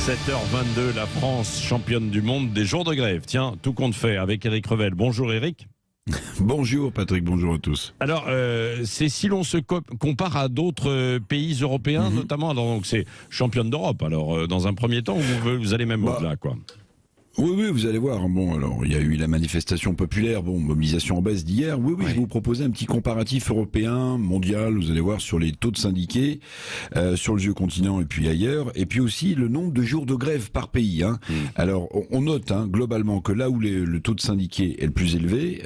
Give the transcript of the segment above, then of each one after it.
7h22, la France championne du monde des jours de grève. Tiens, tout compte fait avec Éric Revel. Bonjour Éric. Bonjour Patrick, bonjour à tous. Alors, c'est si l'on se compare à d'autres pays européens, notamment, alors, donc c'est championne d'Europe. Alors, dans un premier temps, vous allez même au-delà, quoi. Oui, vous allez voir. Bon, alors, il y a eu la manifestation populaire, mobilisation en baisse d'hier. Oui, je vais vous proposer un petit comparatif européen, mondial, vous allez voir, sur les taux de syndiqués, sur le vieux continent et puis ailleurs, et puis aussi le nombre de jours de grève par pays. Alors, on note globalement que là où le taux de syndiqués est le plus élevé,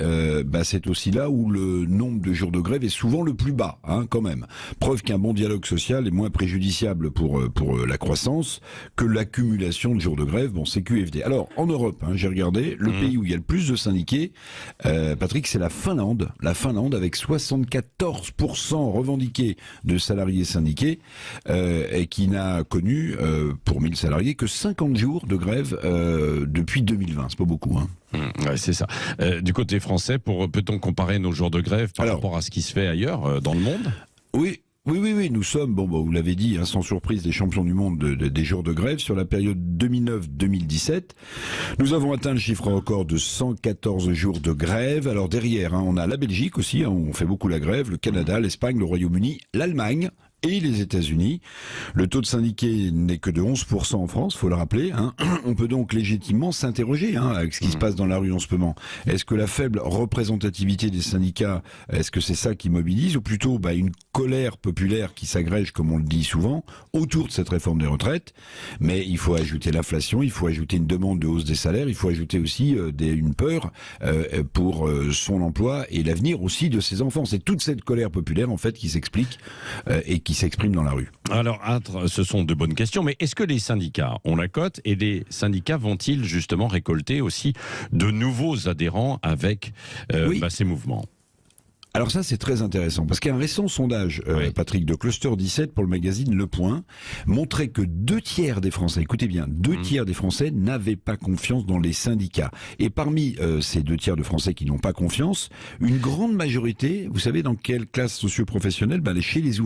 c'est aussi là où le nombre de jours de grève est souvent le plus bas, quand même. Preuve qu'un bon dialogue social est moins préjudiciable pour la croissance que l'accumulation de jours de grève. Bon, c'est QFD. Alors, en Europe, j'ai regardé, le pays où il y a le plus de syndiqués, Patrick, c'est la Finlande. La Finlande avec 74% revendiqués de salariés syndiqués et qui n'a connu, pour 1000 salariés, que 50 jours de grève depuis 2020. C'est pas beaucoup, Ouais, c'est ça. Du côté français, peut-on comparer nos jours de grève par rapport à ce qui se fait ailleurs dans le monde ? Oui, nous sommes, vous l'avez dit, sans surprise, des champions du monde des jours de grève. Sur la période 2009-2017, nous avons atteint le chiffre record de 114 jours de grève. Alors derrière, on a la Belgique aussi, on fait beaucoup la grève, le Canada, l'Espagne, le Royaume-Uni, l'Allemagne et les États-Unis. Le taux de syndiqués n'est que de 11% en France, faut le rappeler. On peut donc légitimement s'interroger avec ce qui se passe dans la rue en ce moment. Est-ce que la faible représentativité des syndicats, est-ce que c'est ça qui mobilise, ou plutôt une colère populaire qui s'agrège, comme on le dit souvent, autour de cette réforme des retraites? Mais il faut ajouter l'inflation, il faut ajouter une demande de hausse des salaires, il faut ajouter aussi une peur pour son emploi et l'avenir aussi de ses enfants. C'est toute cette colère populaire en fait qui s'explique et qui s'exprime dans la rue. Alors, ce sont de bonnes questions, mais est-ce que les syndicats ont la cote et les syndicats vont-ils justement récolter aussi de nouveaux adhérents avec ces mouvements ? Alors ça, c'est très intéressant, parce qu'un récent sondage, Patrick, de Cluster 17 pour le magazine Le Point, montrait que 2 tiers des Français, écoutez bien, 2 tiers des Français n'avaient pas confiance dans les syndicats. Et parmi ces 2 tiers de Français qui n'ont pas confiance, une grande majorité, vous savez dans quelle classe socio-professionnelle ? Chez les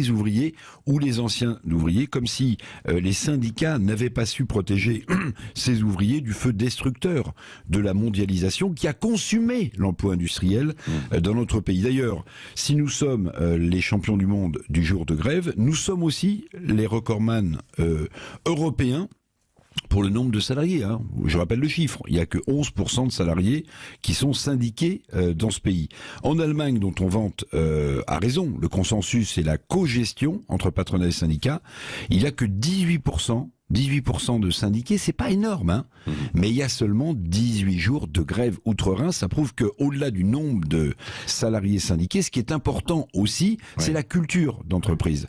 ouvriers ou les anciens ouvriers, comme si les syndicats n'avaient pas su protéger ces ouvriers du feu destructeur de la mondialisation qui a consumé l'emploi industriel dans notre pays. D'ailleurs, si nous sommes les champions du monde du jour de grève, nous sommes aussi les recordman européens pour le nombre de salariés. Je rappelle le chiffre, il n'y a que 11% de salariés qui sont syndiqués dans ce pays. En Allemagne, dont on vante à raison le consensus et la cogestion entre patronat et syndicats, il n'y a que 18% de syndiqués, c'est pas énorme, mais il y a seulement 18 jours de grève outre-Rhin. Ça prouve que au-delà du nombre de salariés syndiqués, ce qui est important aussi, c'est la culture d'entreprise.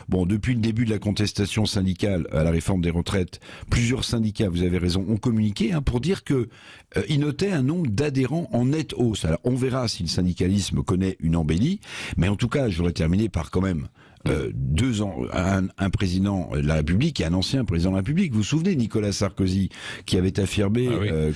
Depuis le début de la contestation syndicale à la réforme des retraites, plusieurs syndicats, vous avez raison, ont communiqué pour dire que ils notaient un nombre d'adhérents en nette hausse. Alors on verra si le syndicalisme connaît une embellie, mais en tout cas, je voudrais terminer par quand même 2 ans, un président de la République et un ancien président de la République. Vous vous souvenez, Nicolas Sarkozy, qui avait affirmé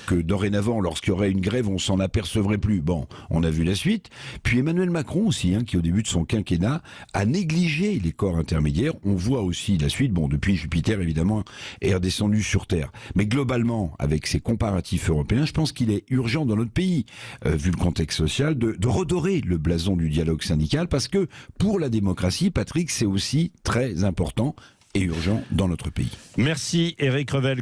que dorénavant, lorsqu'il y aurait une grève, on s'en apercevrait plus. Bon, on a vu la suite. Puis Emmanuel Macron aussi, qui au début de son quinquennat a négligé les corps intermédiaires. On voit aussi la suite. Depuis Jupiter, évidemment, est redescendu sur Terre. Mais globalement, avec ces comparatifs européens, je pense qu'il est urgent dans notre pays, vu le contexte social, de redorer le blason du dialogue syndical, parce que pour la démocratie, Patrick, c'est aussi très important et urgent dans notre pays. Merci Éric Revel.